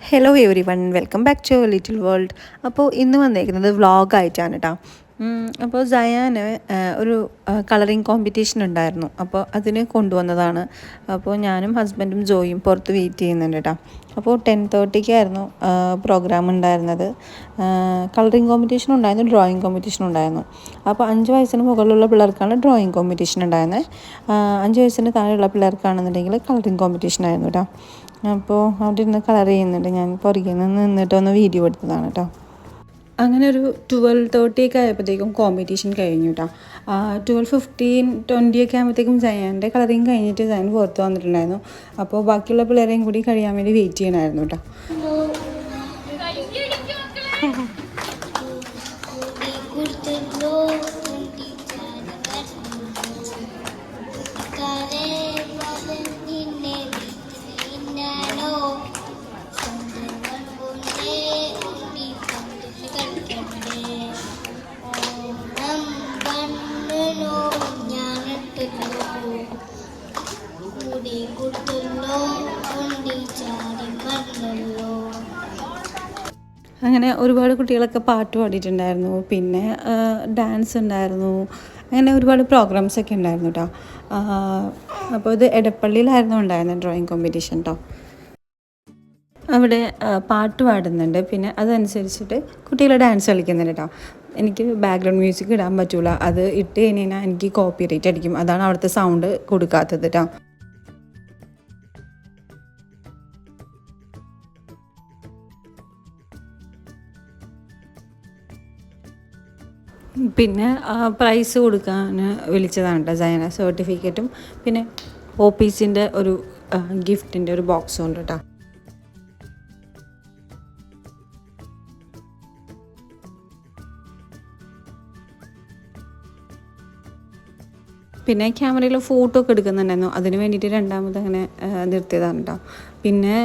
Hello everyone, welcome back to little world. അപ്പോൾ ഇന്ന് വന്നേക്കുന്നത് വ്ളോഗായിട്ടാണ് കേട്ടോ. അപ്പോൾ സയാന് ഒരു കളറിങ് കോമ്പറ്റീഷൻ ഉണ്ടായിരുന്നു, അപ്പോൾ അതിന് കൊണ്ടുവന്നതാണ്. അപ്പോൾ ഞാനും ഹസ്ബൻഡും ജോയും പുറത്ത് വെയിറ്റ് ചെയ്യുന്നുണ്ട് കേട്ടോ. അപ്പോൾ 10:30 പ്രോഗ്രാം ഉണ്ടായിരുന്നത്. കളറിങ് കോമ്പറ്റീഷൻ ഉണ്ടായിരുന്നു, ഡ്രോയിങ് കോമ്പറ്റീഷൻ ഉണ്ടായിരുന്നു. അപ്പോൾ 5 വയസ്സിന് മുകളിലുള്ള പിള്ളേർക്കാണ് ഡ്രോയിങ് കോമ്പറ്റീഷൻ ഉണ്ടായിരുന്നത്. 5 വയസ്സിന് താഴെയുള്ള പിള്ളേർക്കാണെന്നുണ്ടെങ്കിൽ കളറിങ് കോമ്പറ്റീഷൻ ആയിരുന്നു കേട്ടോ. അപ്പോൾ അവിടെ ഇരുന്ന് കളർ ചെയ്യുന്നുണ്ട്. ഞാൻ പുറകിൽ നിന്ന് നിന്നിട്ടൊന്ന് വീഡിയോ എടുത്തതാണ് കേട്ടോ. അങ്ങനെ ഒരു 12:30 ആയപ്പോഴത്തേക്കും കോമ്പറ്റീഷൻ കഴിഞ്ഞു കേട്ടോ. 12:15, 20 ആകുമ്പോഴത്തേക്കും ജയാൻ്റെ കളറിങ് കഴിഞ്ഞിട്ട് ജയൻ പുറത്ത് വന്നിട്ടുണ്ടായിരുന്നു. അപ്പോൾ ബാക്കിയുള്ള പിള്ളേരെയും കൂടി കഴിയാൻ വേണ്ടി വെയിറ്റ് ചെയ്യണമായിരുന്നു കേട്ടോ. അങ്ങനെ ഒരുപാട് കുട്ടികളൊക്കെ പാട്ട് പാടിയിട്ടുണ്ടായിരുന്നു, പിന്നെ ഡാൻസ് ഉണ്ടായിരുന്നു, അങ്ങനെ ഒരുപാട് പ്രോഗ്രാംസൊക്കെ ഉണ്ടായിരുന്നു കേട്ടോ. അപ്പോൾ ഇത് എടപ്പള്ളിയിലായിരുന്നു ഉണ്ടായിരുന്നത് ഡ്രോയിങ് കോമ്പറ്റീഷൻ കേട്ടോ. അവിടെ പാട്ട് പാടുന്നുണ്ട്, പിന്നെ അതനുസരിച്ചിട്ട് കുട്ടികൾ ഡാൻസ് കളിക്കുന്നുണ്ട് കേട്ടോ. എനിക്ക് ബാക്ക്ഗ്രൗണ്ട് മ്യൂസിക് ഇടാൻ പറ്റില്ല, അത് ഇട്ട് കഴിഞ്ഞാൽ എനിക്ക് കോപ്പിറൈറ്റ് അടിക്കും, അതാണ് അവിടുത്തെ സൗണ്ട് കൊടുക്കാത്തത് കേട്ടോ. പിന്നെ പ്രൈസ് കൊടുക്കാൻ വിളിച്ചതാണ് കേട്ടോ ജയന. സർട്ടിഫിക്കറ്റും പിന്നെ ഓപ്പീസിൻ്റെ ഒരു ഗിഫ്റ്റിൻ്റെ ഒരു ബോക്സും ഉണ്ട് കേട്ടോ. പിന്നെ ക്യാമറയിൽ ഫോട്ടോ ഒക്കെ എടുക്കുന്നുണ്ടായിരുന്നു, അതിന് വേണ്ടിയിട്ട് രണ്ടാമത് അങ്ങനെ നിർത്തിയതാണ് കേട്ടോ. പിന്നെ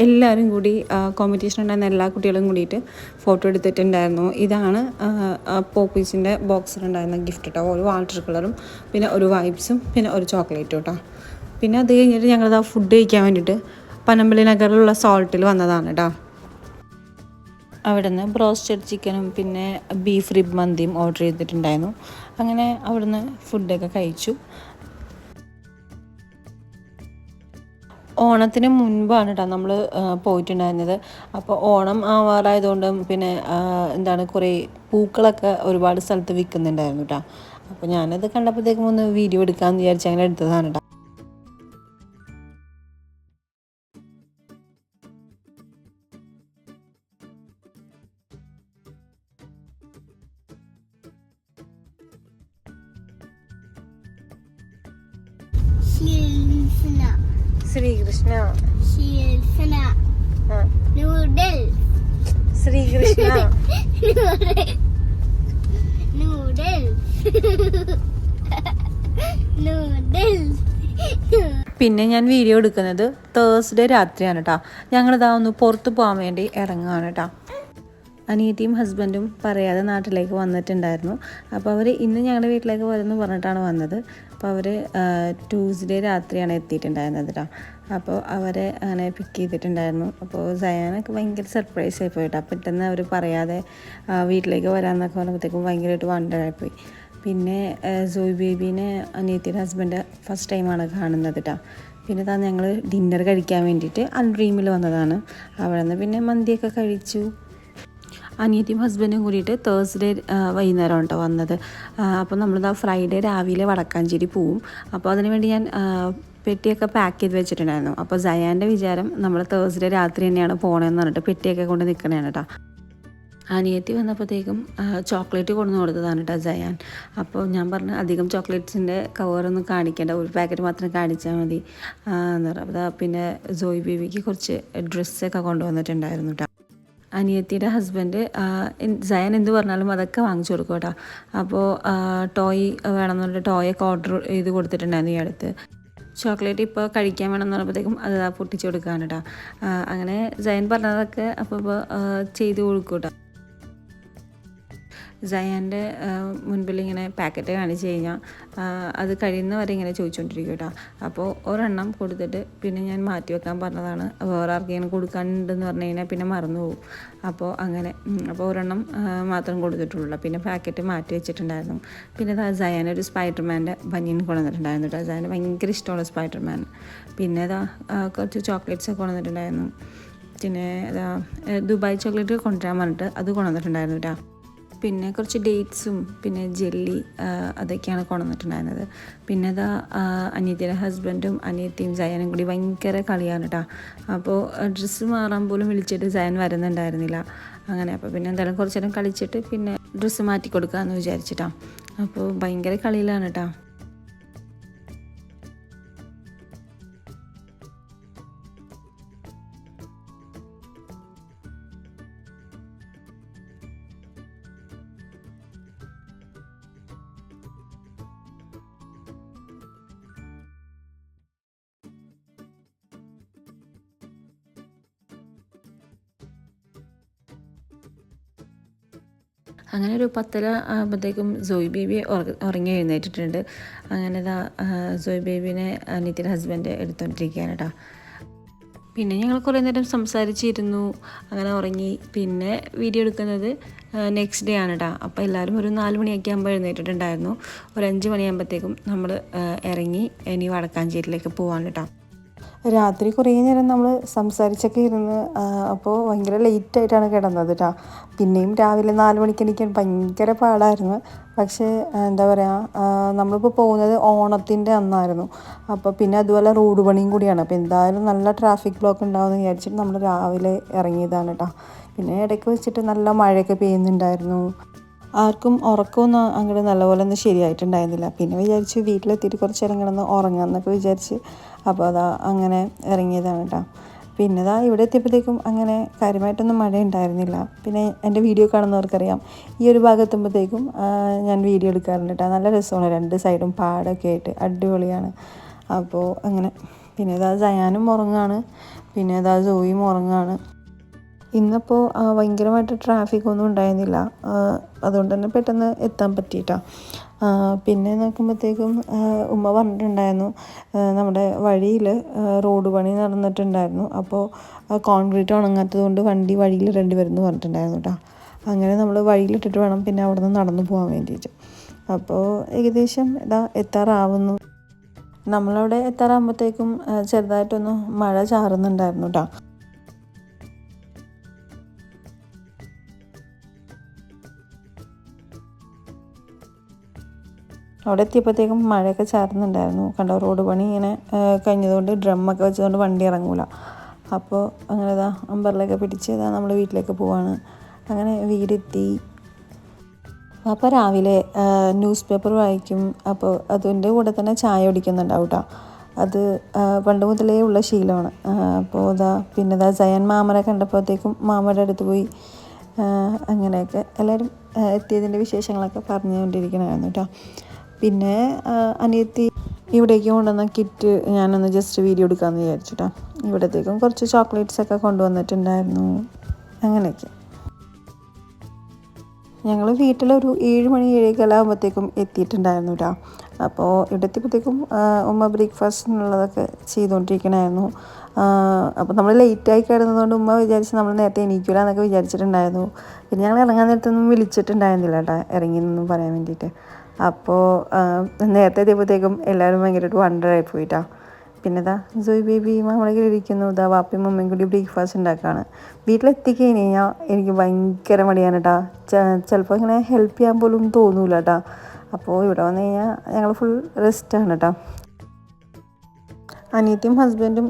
എല്ലാവരും കൂടി കോമ്പറ്റീഷൻ ഉണ്ടായിരുന്ന എല്ലാ കുട്ടികളും കൂടിയിട്ട് ഫോട്ടോ എടുത്തിട്ടുണ്ടായിരുന്നു. ഇതാണ് പോപ്പീസിൻ്റെ ബോക്സിലുണ്ടായിരുന്ന ഗിഫ്റ്റ് കേട്ടോ. ഒരു വാട്ടർ കളറും പിന്നെ ഒരു വൈപ്സും പിന്നെ ഒരു ചോക്ലേറ്റും കേട്ടോ. പിന്നെ അത് കഴിഞ്ഞിട്ട് ഞങ്ങളത് ആ ഫുഡ് കഴിക്കാൻ വേണ്ടിയിട്ട് പനമ്പള്ളി നഗറിലുള്ള സോൾട്ടിൽ വന്നതാണ് കേട്ടോ. അവിടെ നിന്ന് ബ്രോസ്റ്റഡ് ചിക്കനും പിന്നെ ബീഫ് റിബ് മന്തിയും ഓർഡർ ചെയ്തിട്ടുണ്ടായിരുന്നു. അങ്ങനെ അവിടെ നിന്ന് ഫുഡൊക്കെ കഴിച്ചു. ഓണത്തിന് മുൻപാണ് കേട്ടോ നമ്മൾ പോയിട്ടുണ്ടായിരുന്നത്. അപ്പോൾ ഓണം ആവാറായതുകൊണ്ടും പിന്നെ കുറേ പൂക്കളൊക്കെ ഒരുപാട് സ്ഥലത്ത് വിൽക്കുന്നുണ്ടായിരുന്നു കേട്ടോ. അപ്പോൾ ഞാനത് കണ്ടപ്പോഴത്തേക്കും ഒന്ന് വീഡിയോ എടുക്കാമെന്ന് വിചാരിച്ച് അങ്ങനെ എടുത്തതാണ് കേട്ടോ. ശ്രീകൃഷ്ണ ശ്രീകൃഷ്ണ പിന്നെ ഞാൻ വീഡിയോ എടുക്കുന്നത് തേഴ്സ്ഡേ രാത്രിയാണ് കേട്ടോ. ഞങ്ങളിതാ ഒന്ന് പുറത്ത് പോകാൻ വേണ്ടി ഇറങ്ങുകയാണ് കേട്ടോ. അനിയത്തിയും ഹസ്ബൻഡും പറയാതെ നാട്ടിലേക്ക് വന്നിട്ടുണ്ടായിരുന്നു. അപ്പോൾ അവർ ഇന്ന് ഞങ്ങളുടെ വീട്ടിലേക്ക് വരുമെന്ന് പറഞ്ഞിട്ടാണ് വന്നത്. അപ്പോൾ അവർ ട്യൂസ്ഡേ രാത്രിയാണ് എത്തിയിട്ടുണ്ടായിരുന്നത് കേട്ടോ. അപ്പോൾ അവരെ അങ്ങനെ പിക്ക് ചെയ്തിട്ടുണ്ടായിരുന്നു. അപ്പോൾ സയാനൊക്കെ ഭയങ്കര സർപ്രൈസ് ആയിപ്പോയി കേട്ടോ. പെട്ടെന്ന് അവർ പറയാതെ വീട്ടിലേക്ക് വരാമെന്നൊക്കെ പറഞ്ഞപ്പോഴത്തേക്കും ഭയങ്കരമായിട്ട് വണ്ടറായിപ്പോയി. പിന്നെ സോയ് ബേബീനെ അനിയത്തിയുടെ ഹസ്ബൻഡ് ഫസ്റ്റ് ടൈമാണ് കാണുന്നത് കേട്ടോ. പിന്നെ ഞങ്ങൾ ഡിന്നർ കഴിക്കാൻ വേണ്ടിയിട്ട് അൺഡ്രീമിൽ വന്നതാണ്. അവിടെ നിന്ന് പിന്നെ മന്തിയൊക്കെ കഴിച്ചു. അനിയത്തിയും ഹസ്ബൻഡും കൂടിയിട്ട് തേഴ്സ്ഡേ വൈകുന്നേരം കേട്ടോ വന്നത്. അപ്പോൾ നമ്മളിതാ ഫ്രൈഡേ രാവിലെ വടക്കാഞ്ചേരി പോവും. അപ്പോൾ അതിനുവേണ്ടി ഞാൻ പെട്ടിയൊക്കെ പാക്ക് ചെയ്ത് വെച്ചിട്ടുണ്ടായിരുന്നു. അപ്പോൾ സയാൻ്റെ വിചാരം നമ്മൾ തേഴ്സ്ഡേ രാത്രി തന്നെയാണ് പോകണമെന്ന് പറഞ്ഞിട്ട് പെട്ടിയൊക്കെ കൊണ്ട് നിൽക്കണതാണ് കേട്ടോ. അനിയത്തി വന്നപ്പോഴത്തേക്കും ചോക്ലേറ്റ് കൊണ്ടു കൊടുത്തതാണ് കേട്ടോ സയാൻ. അപ്പോൾ ഞാൻ പറഞ്ഞു അധികം ചോക്ലേറ്റ്സിൻ്റെ കവറൊന്നും കാണിക്കേണ്ട, ഒരു പാക്കറ്റ് മാത്രം കാണിച്ചാൽ മതി എന്ന് പറഞ്ഞു. അപ്പോൾ പിന്നെ സോയ് ബേബിക്ക് കുറച്ച് ഡ്രസ്സൊക്കെ കൊണ്ടുവന്നിട്ടുണ്ടായിരുന്നു കേട്ടോ. അനിയത്തിയുടെ ഹസ്ബൻഡ് സയാൻ എന്ത് പറഞ്ഞാലും അതൊക്കെ വാങ്ങിച്ചു കൊടുക്കും കേട്ടോ. അപ്പോൾ ടോയ് വേണമെന്ന് പറഞ്ഞിട്ട് ടോയൊക്കെ ഓർഡർ ചെയ്ത് കൊടുത്തിട്ടുണ്ടായിരുന്നു ഈ അടുത്ത്. ചോക്ലേറ്റ് ഇപ്പോൾ കഴിക്കാൻ വേണമെന്ന് പറഞ്ഞപ്പോഴത്തേക്കും അത് പൊട്ടിച്ച് കൊടുക്കുകയാണ് കേട്ടോ. അങ്ങനെ സയൻ പറഞ്ഞതൊക്കെ അപ്പോൾ ചെയ്ത് കൊടുക്കും കേട്ടോ. സയാൻ്റെ മുൻപിൽ ഇങ്ങനെ പാക്കറ്റ് കാണിച്ച് കഴിഞ്ഞാൽ അത് കഴിയുന്നവരെ ഇങ്ങനെ ചോദിച്ചുകൊണ്ടിരിക്കും കേട്ടോ. അപ്പോൾ ഒരെണ്ണം കൊടുത്തിട്ട് പിന്നെ ഞാൻ മാറ്റി വെക്കാൻ പറഞ്ഞതാണ്. വേറെ ആർക്കെങ്കിലും കൊടുക്കാനുണ്ടെന്ന് പറഞ്ഞു കഴിഞ്ഞാൽ പിന്നെ മറന്നു പോകും. അപ്പോൾ അങ്ങനെ അപ്പോൾ ഒരെണ്ണം മാത്രം കൊടുത്തിട്ടുള്ളൂ. പിന്നെ പാക്കറ്റ് മാറ്റി വെച്ചിട്ടുണ്ടായിരുന്നു. പിന്നെ സയാൻ ഒരു സ്പൈഡർമാൻ്റെ ബനിയൻ കൊണ്ടുവന്നിട്ടുണ്ടായിരുന്നു കേട്ടോ. സയാന് ഭയങ്കര ഇഷ്ടമുള്ള സ്പൈഡർമാൻ. പിന്നെ കുറച്ച് ചോക്ലേറ്റ്സ് ഒക്കെ കൊണ്ടുവന്നിട്ടുണ്ടായിരുന്നു. പിന്നെ ദുബായ് ചോക്ലേറ്റ് കൊണ്ടുവരാൻ പറഞ്ഞിട്ട് അത് കൊണ്ടുവന്നിട്ടുണ്ടായിരുന്നു കേട്ടോ. പിന്നെ കുറച്ച് ഡേറ്റ്സും പിന്നെ ജെല്ലി അതൊക്കെയാണ് കൊണ്ടുവന്നിട്ടുണ്ടായിരുന്നത്. പിന്നെ അനിയത്തിയുടെ ഹസ്ബൻഡും അനിയത്തിയും സയാനും കൂടി ഭയങ്കര കളിയാണ് കേട്ടോ. അപ്പോൾ ഡ്രസ്സ് മാറാൻ പോലും വിളിച്ചിട്ട് സയാൻ വരുന്നുണ്ടായിരുന്നില്ല. അങ്ങനെ അപ്പോൾ പിന്നെ എന്തായാലും കുറച്ച് നേരം കളിച്ചിട്ട് പിന്നെ ഡ്രസ്സ് മാറ്റി കൊടുക്കാമെന്ന് വിചാരിച്ചിട്ടാണ്. അപ്പോൾ ഭയങ്കര കളിയിലാണ് കേട്ടോ. അങ്ങനെ ഒരു 10:30 ആകുമ്പോഴത്തേക്കും സോയി ബേബി ഉറങ്ങി എഴുന്നേറ്റിട്ടുണ്ട്. അങ്ങനെ സോയി ബേബിനെ അനിയത്തിൻ്റെ ഹസ്ബൻഡ് എടുത്തുകൊണ്ടിരിക്കുകയാണ് കേട്ടോ. പിന്നെ ഞങ്ങൾ കുറേ നേരം സംസാരിച്ചിരുന്നു. അങ്ങനെ ഉറങ്ങി. പിന്നെ വീഡിയോ എടുക്കുന്നത് നെക്സ്റ്റ് ഡേ ആണ് കേട്ടോ. അപ്പോൾ എല്ലാവരും ഒരു 4 മണിയൊക്കെ ആകുമ്പോൾ എഴുന്നേറ്റിട്ടുണ്ടായിരുന്നു. ഒരു 5 മണിയാകുമ്പോഴത്തേക്കും നമ്മൾ ഇറങ്ങി ഇനി വടക്കാഞ്ചേരിയിലേക്ക് പോകാൻ കേട്ടോ. രാത്രി കുറേ നേരം നമ്മൾ സംസാരിച്ചൊക്കെ ഇരുന്ന് അപ്പോൾ ഭയങ്കര ലേറ്റായിട്ടാണ് കിടന്നത് കേട്ടോ. പിന്നെയും രാവിലെ 4 മണിക്ക് എണീക്കാൻ ഭയങ്കര പാടായിരുന്നു. പക്ഷേ എന്താ പറയുക, നമ്മളിപ്പോൾ പോകുന്നത് ഓണത്തിൻ്റെ അന്നായിരുന്നു. അപ്പോൾ പിന്നെ അതുപോലെ റോഡ് പണിയും കൂടിയാണ്. അപ്പോൾ എന്തായാലും നല്ല ട്രാഫിക് ബ്ലോക്ക് ഉണ്ടാവുമെന്ന് വിചാരിച്ചിട്ട് നമ്മൾ രാവിലെ ഇറങ്ങിയതാണ് കേട്ടോ. പിന്നെ ഇടയ്ക്ക് വെച്ചിട്ട് നല്ല മഴയൊക്കെ പെയ്യുന്നുണ്ടായിരുന്നു. ആർക്കും ഉറക്കമൊന്നും അങ്ങോട്ട് നല്ലപോലെ ഒന്നും ശരിയായിട്ടുണ്ടായിരുന്നില്ല. പിന്നെ വിചാരിച്ച് വീട്ടിലെത്തിയിട്ട് കുറച്ച് നേരം കിടന്ന് ഉറങ്ങാമെന്നൊക്കെ വിചാരിച്ച് അപ്പോൾ അങ്ങനെ ഇറങ്ങിയതാണ് കേട്ടോ. പിന്നെ ഇവിടെ എത്തിയപ്പോഴത്തേക്കും അങ്ങനെ കാര്യമായിട്ടൊന്നും മഴ ഉണ്ടായിരുന്നില്ല. പിന്നെ എൻ്റെ വീഡിയോ കാണുന്നവർക്കറിയാം, ഈ ഒരു ഭാഗത്തുമ്പോഴത്തേക്കും ഞാൻ വീഡിയോ എടുക്കാറുണ്ട് കേട്ടോ. നല്ല രസമാണ്, 2 സൈഡും പാടൊക്കെ ആയിട്ട് അടിപൊളിയാണ്. അപ്പോൾ അങ്ങനെ പിന്നെ സയാനും ഉറങ്ങാണ്. പിന്നെ സോയും ഉറങ്ങാണ്. ഇന്നിപ്പോൾ ഭയങ്കരമായിട്ട് ട്രാഫിക്കൊന്നും ഉണ്ടായിരുന്നില്ല. അതുകൊണ്ട് തന്നെ പെട്ടെന്ന് എത്താൻ പറ്റിയിട്ടാണ്. പിന്നെ നോക്കുമ്പോഴത്തേക്കും ഉമ്മ പറഞ്ഞിട്ടുണ്ടായിരുന്നു നമ്മുടെ വഴിയിൽ റോഡ് പണി നടന്നിട്ടുണ്ടായിരുന്നു. അപ്പോൾ കോൺക്രീറ്റ് ഉണങ്ങാത്തത് കൊണ്ട് വണ്ടി വഴിയിൽ ഇടേണ്ടി വരുമെന്ന് പറഞ്ഞിട്ടുണ്ടായിരുന്നു കേട്ടോ. അങ്ങനെ നമ്മൾ വഴിയിലിട്ടിട്ട് വേണം പിന്നെ അവിടെ നിന്ന് നടന്നു പോകാൻ വേണ്ടിയിട്ട്. അപ്പോൾ ഏകദേശം എത്താറാവുന്നു. നമ്മളവിടെ എത്താറാകുമ്പോഴത്തേക്കും ചെറുതായിട്ടൊന്ന് മഴ ചാറുന്നുണ്ടായിരുന്നു കേട്ടോ. അവിടെ എത്തിയപ്പോഴത്തേക്കും മഴയൊക്കെ ചാറുന്നുണ്ടായിരുന്നു. കണ്ടോ, റോഡ് പണി ഇങ്ങനെ കഴിഞ്ഞതുകൊണ്ട് ഡ്രമ്മൊക്കെ വെച്ചതുകൊണ്ട് വണ്ടി ഇറങ്ങൂല. അപ്പോൾ അങ്ങനെ അമ്പറിലൊക്കെ പിടിച്ച് നമ്മൾ വീട്ടിലേക്ക് പോവാണ്. അങ്ങനെ വീടെത്തി. അപ്പോൾ രാവിലെ ന്യൂസ് പേപ്പർ വായിക്കും. അപ്പോൾ അതിൻ്റെ കൂടെ തന്നെ ചായ കുടിക്കുന്നുണ്ടാവും കേട്ടോ. അത് പണ്ട് മുതലേ ഉള്ള ശീലമാണ്. അപ്പോൾ പിന്നെ സയാൻ മാമനെ കണ്ടപ്പോഴത്തേക്കും മാമയുടെ അടുത്ത് പോയി. അങ്ങനെയൊക്കെ എല്ലാവരും എത്തിയതിൻ്റെ വിശേഷങ്ങളൊക്കെ പറഞ്ഞുകൊണ്ടിരിക്കണമായിരുന്നു കേട്ടോ. പിന്നെ അനിയത്തി ഇവിടേക്ക് കൊണ്ടുവന്ന കിറ്റ് ഞാനൊന്ന് ജസ്റ്റ് വീഡിയോ എടുക്കാമെന്ന് വിചാരിച്ചിട്ടാ. ഇവിടത്തേക്കും കുറച്ച് ചോക്ലേറ്റ്സൊക്കെ കൊണ്ടുവന്നിട്ടുണ്ടായിരുന്നു. അങ്ങനെയൊക്കെ ഞങ്ങൾ വീട്ടിലൊരു 7 മണി 7:15 ആകുമ്പോഴത്തേക്കും എത്തിയിട്ടുണ്ടായിരുന്നു കേട്ടോ. അപ്പോൾ ഇവിടെ എത്തിയപ്പോഴത്തേക്കും ഉമ്മ ബ്രേക്ക്ഫാസ്റ്റിനുള്ളതൊക്കെ ചെയ്തുകൊണ്ടിരിക്കണമായിരുന്നു. അപ്പോൾ നമ്മൾ ലേറ്റായി കിടന്നതുകൊണ്ട് ഉമ്മ വിചാരിച്ച് നമ്മൾ നേരത്തെ എണീക്കില്ല എന്നൊക്കെ വിചാരിച്ചിട്ടുണ്ടായിരുന്നു. പിന്നെ ഞങ്ങൾ ഇറങ്ങാൻ നേരത്തൊന്നും വിളിച്ചിട്ടുണ്ടായിരുന്നില്ല കേട്ടോ, ഇറങ്ങി എന്നൊന്നും പറയാൻ വേണ്ടിയിട്ട്. അപ്പോൾ നേരത്തെ എത്തിയപ്പോഴത്തേക്കും എല്ലാവരും ഭയങ്കരമായിട്ട് വണ്ടറായി പോയിട്ടാണ്. പിന്നെ സോയി ബേബിയും നമ്മളെ ഇരിക്കുന്നു. വാപ്പയും മമ്മയും കൂടി ബ്രേക്ക്ഫാസ്റ്റ് ഉണ്ടാക്കുകയാണ്. വീട്ടിലെത്തിക്കഴിഞ്ഞ് കഴിഞ്ഞാൽ എനിക്ക് ഭയങ്കര മടിയാണ് കേട്ടോ. ചിലപ്പോൾ ഇങ്ങനെ ഹെൽപ്പ് ചെയ്യാൻ പോലും തോന്നൂല കേട്ടോ. അപ്പോൾ ഇവിടെ വന്നു കഴിഞ്ഞാൽ ഞങ്ങൾ ഫുൾ റെസ്റ്റാണ് കേട്ടോ. അനിയത്തിയും ഹസ്ബൻഡും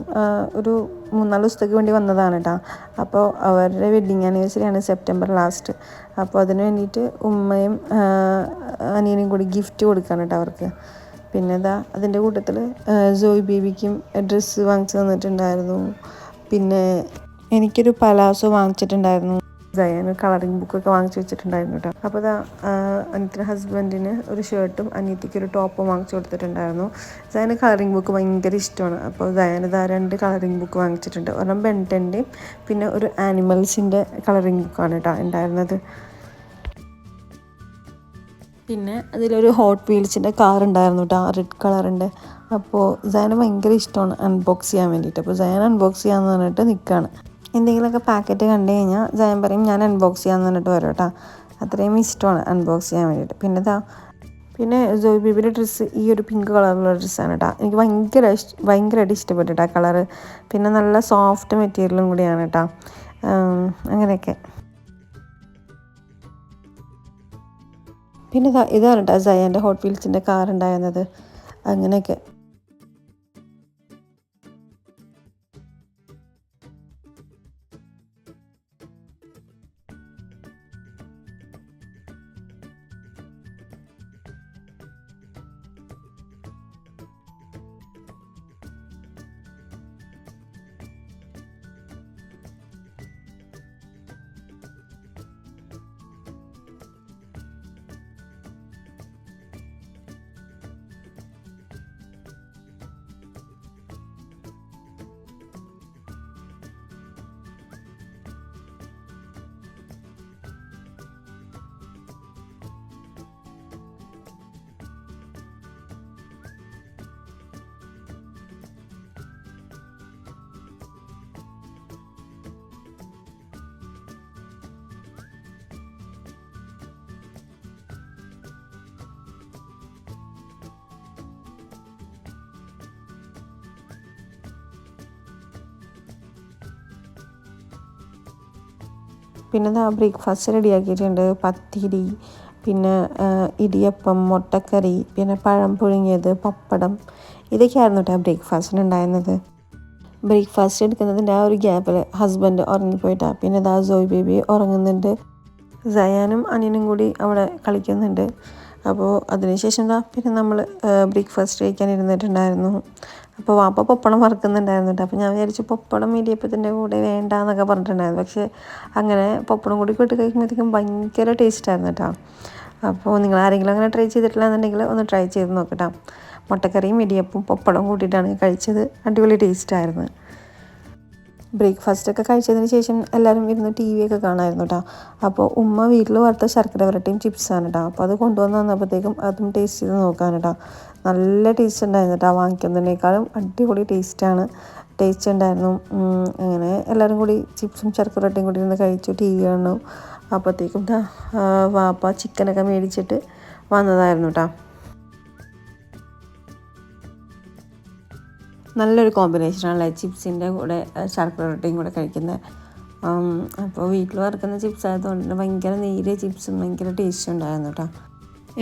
ഒരു 3-4 ദിവസത്തേക്ക് വേണ്ടി വന്നതാണ് കേട്ടോ. അപ്പോൾ അവരുടെ വെഡ്ഡിങ് ആനിവേഴ്സറിയാണ് സെപ്റ്റംബർ ലാസ്റ്റ്. അപ്പോൾ അതിന് വേണ്ടിയിട്ട് ഉമ്മയും അനിയനും കൂടി ഗിഫ്റ്റ് കൊടുക്കുകയാണ് കേട്ടോ അവർക്ക്. പിന്നെ അതിൻ്റെ കൂട്ടത്തിൽ സോയി ബേബിക്കും ഡ്രസ്സ് വാങ്ങിച്ചു തന്നിട്ടുണ്ടായിരുന്നു. പിന്നെ എനിക്കൊരു പലാസോ വാങ്ങിച്ചിട്ടുണ്ടായിരുന്നു. സയാന് കളറിങ് ബുക്കൊക്കെ വാങ്ങിച്ചു വെച്ചിട്ടുണ്ടായിരുന്നു കേട്ടോ. അപ്പോൾ അനിയത്തിൻ്റെ ഹസ്ബൻഡിന് ഒരു ഷർട്ടും അനിയത്തിക്ക് ഒരു ടോപ്പും വാങ്ങിച്ചു കൊടുത്തിട്ടുണ്ടായിരുന്നു. സയാന് കളറിങ് ബുക്ക് ഭയങ്കര ഇഷ്ടമാണ്. അപ്പോൾ സയാന് 2 കളറിങ് ബുക്ക് വാങ്ങിച്ചിട്ടുണ്ട്. ഒരെണ്ണം ബെൻടെൻ്റെയും പിന്നെ ഒരു ആനിമൽസിൻ്റെ കളറിങ് ബുക്കാണ് കേട്ടോ ഉണ്ടായിരുന്നത്. പിന്നെ അതിലൊരു ഹോട്ട് വീൽസിൻ്റെ കാർ ഉണ്ടായിരുന്നു കേട്ടോ, റെഡ് കളറിൻ്റെ. അപ്പോൾ സയന് ഭയങ്കര ഇഷ്ടമാണ് അൺബോക്സ് ചെയ്യാൻ വേണ്ടിയിട്ട്. അപ്പോൾ സയൻ അൺബോക്സ് ചെയ്യാമെന്ന് പറഞ്ഞിട്ട് നിൽക്കുകയാണ്. എന്തെങ്കിലുമൊക്കെ പാക്കറ്റ് കണ്ടു കഴിഞ്ഞാൽ സയൻ പറയും ഞാൻ അൺബോക്സ് ചെയ്യാമെന്ന് പറഞ്ഞിട്ട് വരും കേട്ടോ. അത്രയും ഇഷ്ടമാണ് അൺബോക്സ് ചെയ്യാൻ വേണ്ടിയിട്ട്. പിന്നെ ജോയ് ബേബിയുടെ ഡ്രസ്സ് ഈ ഒരു പിങ്ക് കളറുള്ള ഡ്രസ്സാണ് കേട്ടോ. എനിക്ക് ഭയങ്കരമായിട്ട് ഇഷ്ടപ്പെട്ടു കേട്ടോ കളറ്. പിന്നെ നല്ല സോഫ്റ്റ് മെറ്റീരിയലും കൂടിയാണ് കേട്ടോ. അങ്ങനെയൊക്കെ. പിന്നെ ഇതാണ് കേട്ടോ സയൻ്റെ ഹോട്ട് വീൽസിൻ്റെ കാർ ഉണ്ടായിരുന്നത്. അങ്ങനെയൊക്കെ. പിന്നെ ബ്രേക്ക്ഫാസ്റ്റ് റെഡിയാക്കിയിട്ടുണ്ട്. പത്തിരി, പിന്നെ ഇടിയപ്പം, മുട്ടക്കറി, പിന്നെ പഴം പുഴുങ്ങിയത്, പപ്പടം, ഇതൊക്കെയായിരുന്നു കേട്ടോ ബ്രേക്ക്ഫാസ്റ്റിന് ഉണ്ടായിരുന്നത്. ബ്രേക്ക്ഫാസ്റ്റ് എടുക്കുന്നതിൻ്റെ ആ ഒരു ഗ്യാപ്പിൽ ഹസ്ബൻഡ് ഉറങ്ങിപ്പോയിട്ടാണ്. പിന്നെ ജോയ് ബേബി ഉറങ്ങുന്നുണ്ട്. സയാനും അനിയനും കൂടി അവിടെ കളിക്കുന്നുണ്ട്. അപ്പോൾ അതിനുശേഷം പിന്നെ നമ്മൾ ബ്രേക്ക്ഫാസ്റ്റ് കഴിക്കാൻ ഇരുന്നിട്ടുണ്ടായിരുന്നു. അപ്പോൾ വാപ്പ പപ്പടം വറുക്കുന്നുണ്ടായിരുന്നു കേട്ടോ. അപ്പോൾ ഞാൻ വിചാരിച്ചു പപ്പടം ഇടിയപ്പത്തിൻ്റെ കൂടെ വേണ്ട എന്നൊക്കെ പറഞ്ഞിട്ടുണ്ടായിരുന്നു. പക്ഷേ അങ്ങനെ പപ്പടം കൂടി കൂട്ടി കഴിക്കുമ്പോഴത്തേക്കും ഭയങ്കര ടേസ്റ്റായിരുന്നു കേട്ടോ. അപ്പോൾ നിങ്ങൾ ആരെങ്കിലും അങ്ങനെ ട്രൈ ചെയ്തിട്ടില്ല എന്നുണ്ടെങ്കിൽ ഒന്ന് ട്രൈ ചെയ്ത് നോക്കട്ടോ. മുട്ടക്കറിയും ഇടിയപ്പവും പപ്പടം കൂട്ടിയിട്ടാണ് കഴിച്ചത്. അടിപൊളി ടേസ്റ്റായിരുന്നു. ബ്രേക്ക്ഫാസ്റ്റൊക്കെ കഴിച്ചതിന് ശേഷം എല്ലാവരും ഇരുന്ന് ടി വി ഒക്കെ കാണാമായിരുന്നു കേട്ടോ. അപ്പോൾ ഉമ്മ വീട്ടിൽ വറുത്ത ശർക്കര വരട്ടിയും ചിപ്സാണ് കേട്ടോ. അപ്പോൾ അത് കൊണ്ടുവന്ന് വന്നപ്പോഴത്തേക്കും അതും ടേസ്റ്റ് ചെയ്ത് നോക്കാൻ കേട്ടോ. നല്ല ടേസ്റ്റ് ഉണ്ടായിരുന്നു കേട്ടോ. വാങ്ങിക്കുന്നതിനേക്കാളും അടിപൊളി ടേസ്റ്റ് ഉണ്ടായിരുന്നു. അങ്ങനെ എല്ലാവരും കൂടി ചിപ്സും ശർക്കര വരട്ടിയും കൂടി ഇരുന്ന് കഴിച്ചു, ടി വി കാണുന്നു. അപ്പോഴത്തേക്കും വാപ്പ ചിക്കനൊക്കെ മേടിച്ചിട്ട് വന്നതായിരുന്നു കേട്ടോ. നല്ലൊരു കോമ്പിനേഷനാണല്ലേ ചിപ്സിൻ്റെ കൂടെ ശർക്കര വരട്ടിയും കൂടെ കഴിക്കുന്നത്. അപ്പോൾ വീട്ടിൽ വറുക്കുന്ന ചിപ്സ് ആയതുകൊണ്ട് ഭയങ്കര നേരിയ ചിപ്സും ഭയങ്കര ടേസ്റ്റ് ഉണ്ടായിരുന്നു കേട്ടോ.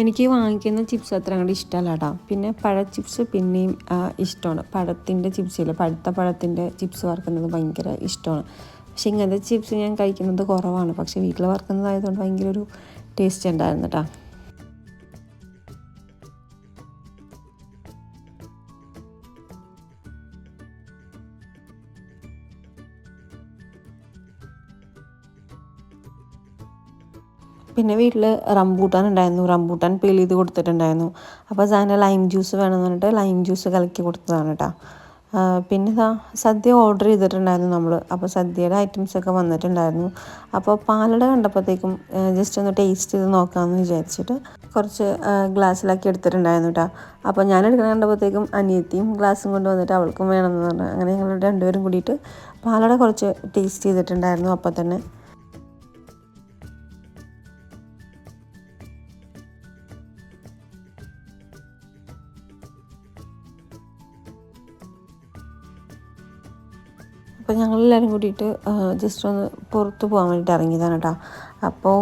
എനിക്ക് വാങ്ങിക്കുന്ന ചിപ്സ് അത്ര അങ്ങോട്ട് ഇഷ്ടമല്ല കേട്ടോ. പിന്നെ പഴ ചിപ്സ് പിന്നെയും ഇഷ്ടമാണ്. പഴത്തിൻ്റെ ചിപ്സില്ല, പഴുത്ത പഴത്തിൻ്റെ ചിപ്സ് വറുക്കുന്നത് ഭയങ്കര ഇഷ്ടമാണ്. പക്ഷേ ഇങ്ങനത്തെ ചിപ്സ് ഞാൻ കഴിക്കുന്നത് കുറവാണ്. പക്ഷേ വീട്ടിൽ വറുക്കുന്നതായതുകൊണ്ട് ഭയങ്കര ഒരു ടേസ്റ്റ് ഉണ്ടായിരുന്നു കേട്ടോ. പിന്നെ വീട്ടിൽ റംബൂട്ടാൻ ഉണ്ടായിരുന്നു. റംബൂട്ടാൻ പീൽ ചെയ്ത് കൊടുത്തിട്ടുണ്ടായിരുന്നു. അപ്പോൾ സാധനം ലൈം ജ്യൂസ് വേണമെന്ന് പറഞ്ഞിട്ട് ലൈം ജ്യൂസ് കലക്കി കൊടുത്തതാണ് കേട്ടോ. പിന്നെ സദ്യ ഓർഡർ ചെയ്തിട്ടുണ്ടായിരുന്നു നമ്മൾ. അപ്പോൾ സദ്യയുടെ ഐറ്റംസൊക്കെ വന്നിട്ടുണ്ടായിരുന്നു. അപ്പോൾ പാലട കണ്ടപ്പോഴത്തേക്കും ജസ്റ്റ് ഒന്ന് ടേസ്റ്റ് ചെയ്ത് നോക്കാമെന്ന് വിചാരിച്ചിട്ട് കുറച്ച് ഗ്ലാസ്സിലാക്കി എടുത്തിട്ടുണ്ടായിരുന്നു കേട്ടോ. അപ്പോൾ ഞാൻ എടുക്കുന്ന കണ്ടപ്പോഴത്തേക്കും അനിയത്തിയും ഗ്ലാസ്സും കൊണ്ട് വന്നിട്ട് അവൾക്കും വേണമെന്ന് പറഞ്ഞു. അങ്ങനെ ഞങ്ങൾ രണ്ടുപേരും കൂടിയിട്ട് പാലട കുറച്ച് ടേസ്റ്റ് ചെയ്തിട്ടുണ്ടായിരുന്നു അപ്പോൾ തന്നെ. അപ്പോൾ ഞങ്ങളെല്ലാവരും കൂടിയിട്ട് ജസ്റ്റ് ഒന്ന് പുറത്ത് പോകാൻ വേണ്ടിയിട്ട് ഇറങ്ങിയതാണ് കേട്ടോ. അപ്പോൾ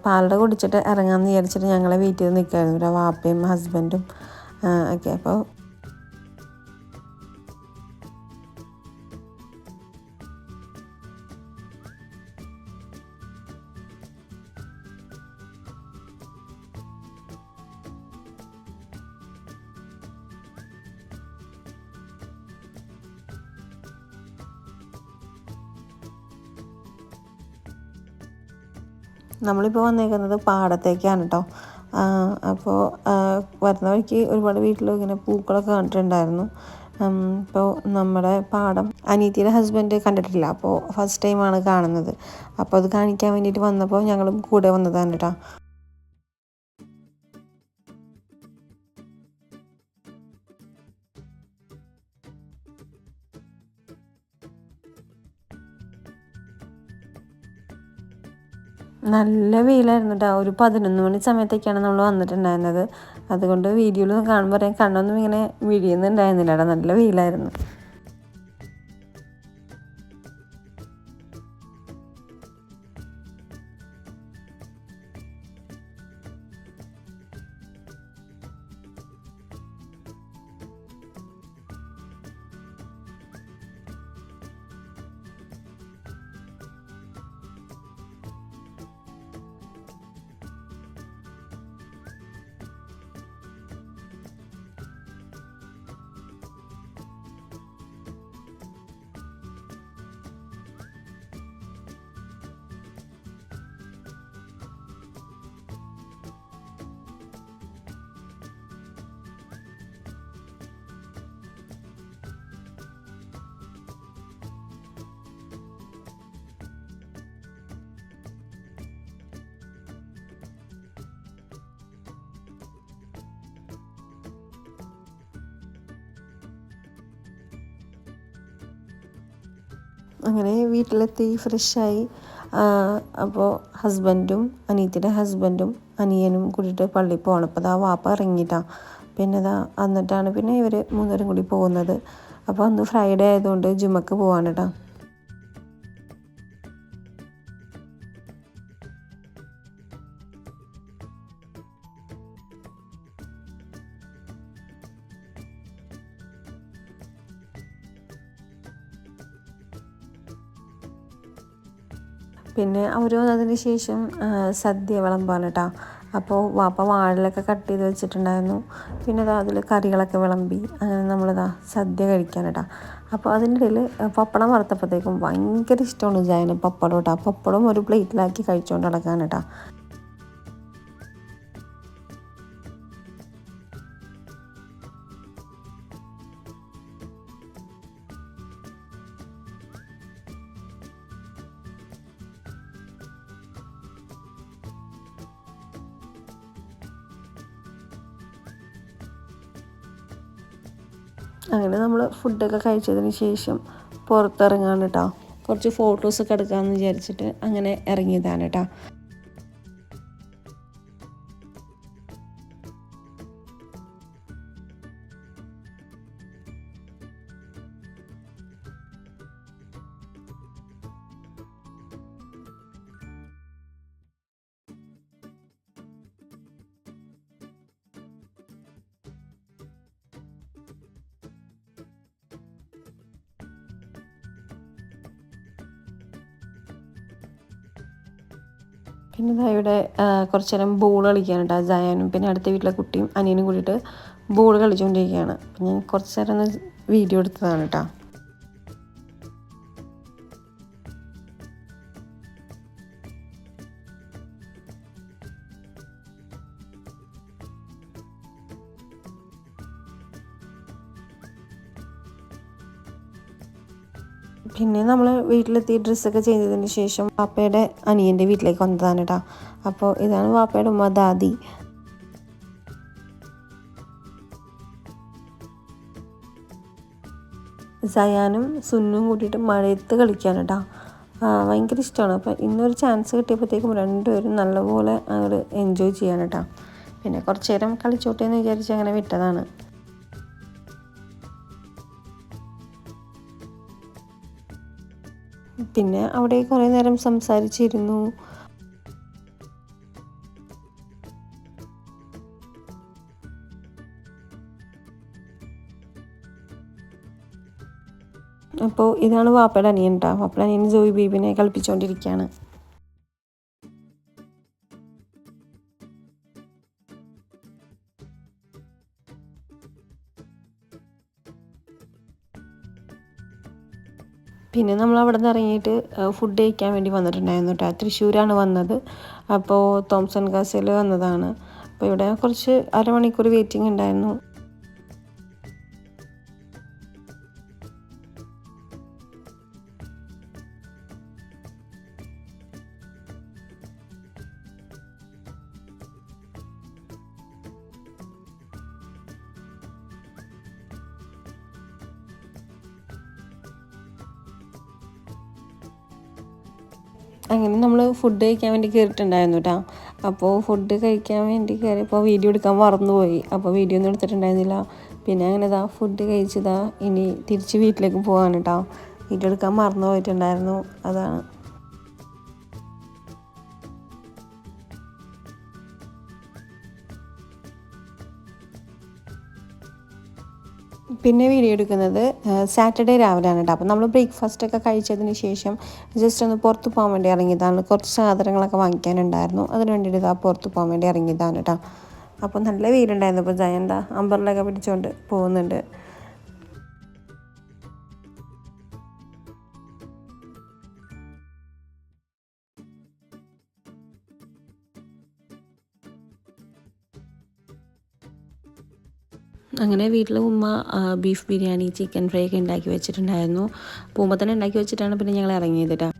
പാലട കുടിച്ചിട്ട് ഇറങ്ങാമെന്ന് വിചാരിച്ചിട്ട് ഞങ്ങളെ വെയിറ്റ് ചെയ്ത് നിൽക്കുമായിരുന്നു കേട്ടോ, വാപ്പയും ഹസ്ബൻഡും ഒക്കെ. അപ്പോൾ നമ്മളിപ്പോൾ വന്നേക്കുന്നത് പാടത്തേക്കാണ് കേട്ടോ. അപ്പോൾ വരുന്ന വഴിക്ക് ഒരുപാട് വീട്ടിൽ ഇങ്ങനെ പൂക്കളൊക്കെ കണ്ടിട്ടുണ്ടായിരുന്നു. ഇപ്പോൾ നമ്മുടെ പാടം അനീത്തിയുടെ ഹസ്ബൻഡ് കണ്ടിട്ടില്ല. അപ്പോൾ ഫസ്റ്റ് ടൈമാണ് കാണുന്നത്. അപ്പോൾ അത് കാണിക്കാൻ വേണ്ടിയിട്ട് വന്നപ്പോൾ ഞങ്ങളും കൂടെ വന്നതാണ് കേട്ടോ. നല്ല വെയിലായിരുന്നു കേട്ടോ. ഒരു 11 മണി സമയത്തൊക്കെയാണ് നമ്മൾ വന്നിട്ടുണ്ടായിരുന്നത്. അതുകൊണ്ട് വീഡിയോയിൽ കാണുമ്പോൾ കണ്ണൊന്നും ഇങ്ങനെ വിരിയുന്നുണ്ടായിരുന്നില്ല കേട്ടോ, നല്ല വെയിലായിരുന്നു. അങ്ങനെ വീട്ടിലെത്തി ഫ്രഷായി. അപ്പോൾ ഹസ്ബൻഡും അനിയത്തിയുടെ ഹസ്ബൻഡും അനിയനും കൂടിയിട്ട് പള്ളിയിൽ പോകണം. അപ്പോൾ അതാ വാപ്പ ഇറങ്ങിയിട്ടാണ്. പിന്നെ ഇതാ എന്നിട്ടാണ് പിന്നെ ഇവർ മൂന്നുപേരും കൂടി പോകുന്നത്. അപ്പോൾ അന്ന് ഫ്രൈഡേ ആയതുകൊണ്ട് ജുമക്ക് പോവാണ് കേട്ടോ. പിന്നെ അവർ വന്നതിന് ശേഷം സദ്യ വിളമ്പാണ് കേട്ടോ. അപ്പോൾ വാപ്പ വാഴലൊക്കെ കട്ട് ചെയ്ത് വെച്ചിട്ടുണ്ടായിരുന്നു. പിന്നെ അതിൽ കറികളൊക്കെ വിളമ്പി അങ്ങനെ നമ്മളിതാ സദ്യ കഴിക്കാൻ കേട്ടോ. അപ്പോൾ അതിൻ്റെ ഇടയിൽ പപ്പടം വറുത്തപ്പോഴത്തേക്കും ഭയങ്കര ഇഷ്ടമാണ് ജയന് പപ്പടം കേട്ടോ. പപ്പടം ഒരു പ്ലേറ്റിലാക്കി കഴിച്ചുകൊണ്ട് നടക്കാൻ കേട്ടോ. അങ്ങനെ നമ്മൾ ഫുഡൊക്കെ കഴിച്ചതിന് ശേഷം പുറത്തിറങ്ങാണ് കേട്ടോ. കുറച്ച് ഫോട്ടോസൊക്കെ എടുക്കാമെന്ന് വിചാരിച്ചിട്ട് അങ്ങനെ ഇറങ്ങിയതാണ് കേട്ടോ. പിന്നെ ഇതാ ഇവിടെ കുറച്ച് നേരം ബോൾ കളിക്കാനുണ്ട് ജയാനും പിന്നെ അടുത്ത വീട്ടിലെ കുട്ടിയും അനിയനും കൂടിയിട്ട് ബോൾ കളിച്ചുകൊണ്ടിരിക്കുകയാണ്. അപ്പം ഞാൻ കുറച്ച് നേരം ഒന്ന് വീഡിയോ എടുത്തതാണ് കേട്ടോ. പിന്നെ നമ്മൾ വീട്ടിലെത്തി ഡ്രസ്സൊക്കെ ചെയ്തതിന് ശേഷം വാപ്പയുടെ അനിയൻ്റെ വീട്ടിലേക്ക് വന്നതാണ് കേട്ടോ. അപ്പോൾ ഇതാണ് വാപ്പയുടെ ഉമ്മ ദാദി. സയാനും സുന്നും കൂട്ടിയിട്ട് മഴയത്ത് കളിക്കാൻ കേട്ടോ. ഭയങ്കര ഇഷ്ടമാണ്. അപ്പോൾ ഇന്നൊരു ചാൻസ് കിട്ടിയപ്പോഴത്തേക്കും രണ്ടുപേരും നല്ലപോലെ അങ്ങോട്ട് എൻജോയ് ചെയ്യാൻ കേട്ടോ. പിന്നെ കുറച്ച് നേരം കളിച്ചോട്ടെ എന്ന് വിചാരിച്ച് അങ്ങനെ വിട്ടതാണ്. പിന്നെ അവിടെ കുറേ നേരം സംസാരിച്ചിരുന്നു. അപ്പോൾ ഇതാണ് വാപ്പയുടെ അനിയൻ കേട്ടോ. വാപ്പയുടെ അനിയൻ ജോയി ബേബിനെ കളിപ്പിച്ചുകൊണ്ടിരിക്കുകയാണ്. പിന്നെ നമ്മൾ അവിടെ നിന്ന് ഇറങ്ങിയിട്ട് ഫുഡ് കഴിക്കാൻ വേണ്ടി വന്നിട്ടുണ്ടായിരുന്നു കേട്ടോ. തൃശ്ശൂരാണ് വന്നത്. അപ്പോൾ തോംസൺ കാസയിൽ വന്നതാണ്. അപ്പോൾ ഇവിടെ കുറച്ച് അരമണിക്കൂർ വെയിറ്റിംഗ് ഉണ്ടായിരുന്നു. അങ്ങനെ നമ്മൾ ഫുഡ് കഴിക്കാൻ വേണ്ടി കയറിയിട്ടുണ്ടായിരുന്നു കേട്ടോ. അപ്പോൾ ഫുഡ് കഴിക്കാൻ വേണ്ടി കയറിയപ്പോൾ വീഡിയോ എടുക്കാൻ മറന്നുപോയി. അപ്പോൾ വീഡിയോ ഒന്നും എടുത്തിട്ടുണ്ടായിരുന്നില്ല. പിന്നെ അങ്ങനെ ഫുഡ് കഴിച്ചതാ ഇനി തിരിച്ച് വീട്ടിലേക്ക് പോകാൻ കേട്ടോ. വീഡിയോ എടുക്കാൻ മറന്നു പോയിട്ടുണ്ടായിരുന്നു, അതാണ്. പിന്നെ വീഡിയോ എടുക്കുന്നത് സാറ്റർഡേ രാവിലെയാണ് കേട്ടോ. അപ്പോൾ നമ്മൾ ബ്രേക്ക്ഫാസ്റ്റൊക്കെ കഴിച്ചതിന് ശേഷം ജസ്റ്റ് ഒന്ന് പുറത്ത് പോകാൻ വേണ്ടി ഇറങ്ങിയതാണ്. കുറച്ച് സാധനങ്ങളൊക്കെ വാങ്ങിക്കാനുണ്ടായിരുന്നു, അതിന് വേണ്ടിയിട്ട് പുറത്ത് പോകാൻ വേണ്ടി ഇറങ്ങിയതാണ് കേട്ടോ. അപ്പോൾ നല്ല വെയിലുണ്ടായിരുന്നു. അപ്പോൾ ജയന്ത അമ്പറിലൊക്കെ പിടിച്ചുകൊണ്ട് പോകുന്നുണ്ട്. അങ്ങനെ വീട്ടിൽ ഉമ്മ ബീഫ് ബിരിയാണി ചിക്കൻ ഫ്രൈ ഒക്കെ ഉണ്ടാക്കി വെച്ചിട്ടുണ്ടായിരുന്നു. പോകുമ്പോൾ തന്നെ ഉണ്ടാക്കി വെച്ചിട്ടാണ് പിന്നെ ഞങ്ങൾ ഇറങ്ങിയത് കേട്ടോ.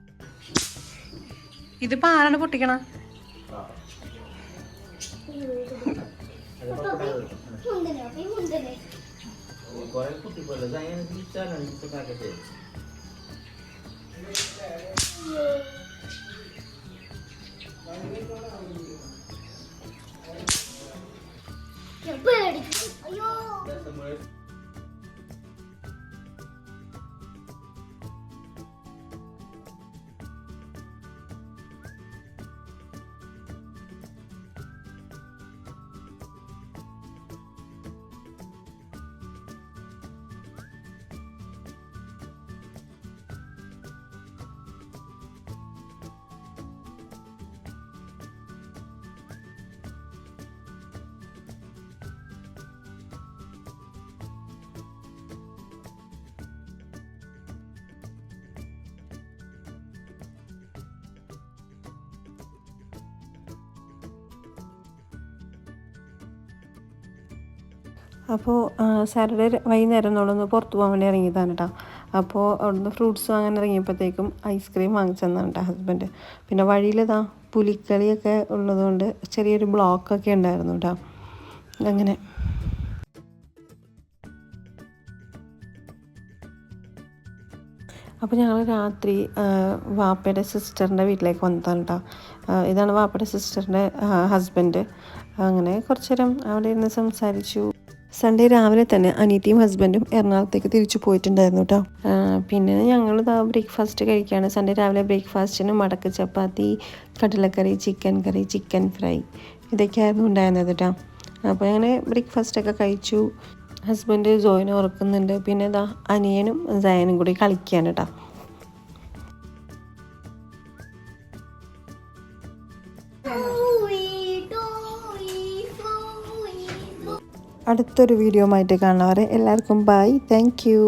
ഇതിപ്പോൾ ആരാണ് പൊട്ടിക്കണ? അപ്പോൾ സാറ്റർഡേ വൈകുന്നേരം നമ്മളൊന്ന് പുറത്ത് പോകാൻ വേണ്ടി ഇറങ്ങിയതാണ് കേട്ടോ. അപ്പോൾ അവിടുന്ന് ഫ്രൂട്ട്സ് വാങ്ങാൻ ഇറങ്ങിയപ്പോഴത്തേക്കും ഐസ്ക്രീം വാങ്ങിച്ചെന്നാണ് കേട്ടോ ഹസ്ബൻഡ്. പിന്നെ വഴിയിലിതാ പുലിക്കളിയൊക്കെ ഉള്ളതുകൊണ്ട് ചെറിയൊരു ബ്ലോക്കൊക്കെ ഉണ്ടായിരുന്നു കേട്ടോ. അങ്ങനെ അപ്പോൾ ഞങ്ങൾ രാത്രി വാപ്പയുടെ സിസ്റ്ററിൻ്റെ വീട്ടിലേക്ക് വന്നതാണ് കേട്ടോ. ഇതാണ് വാപ്പയുടെ സിസ്റ്ററിൻ്റെ ഹസ്ബൻഡ്. അങ്ങനെ കുറച്ച് നേരം അവിടെ ഇരുന്ന് സംസാരിച്ചു. സൺഡേ രാവിലെ തന്നെ അനീത്തിയും ഹസ്ബൻഡും എറണാകുളത്തേക്ക് തിരിച്ചു പോയിട്ടുണ്ടായിരുന്നു കേട്ടോ. പിന്നെ ഞങ്ങൾ ബ്രേക്ക്ഫാസ്റ്റ് കഴിക്കുകയാണ്. സൺഡേ രാവിലെ ബ്രേക്ക്ഫാസ്റ്റിന് മടക്ക് ചപ്പാത്തി, കടലക്കറി, ചിക്കൻ കറി, ചിക്കൻ ഫ്രൈ ഇതൊക്കെയായിരുന്നു ഉണ്ടായിരുന്നത് കേട്ടോ. അപ്പോൾ അങ്ങനെ ബ്രേക്ക്ഫാസ്റ്റൊക്കെ കഴിച്ചു. ഹസ്ബൻഡ് ജോയിനെ ഉറക്കുന്നുണ്ട്. പിന്നെ അനിയനും ജയനും കൂടി കളിക്കുകയാണ് കേട്ടോ. അടുത്തൊരു വീഡിയോ ആയിട്ട് കാണുന്നവരെ എല്ലാവർക്കും ബൈ, താങ്ക് യു.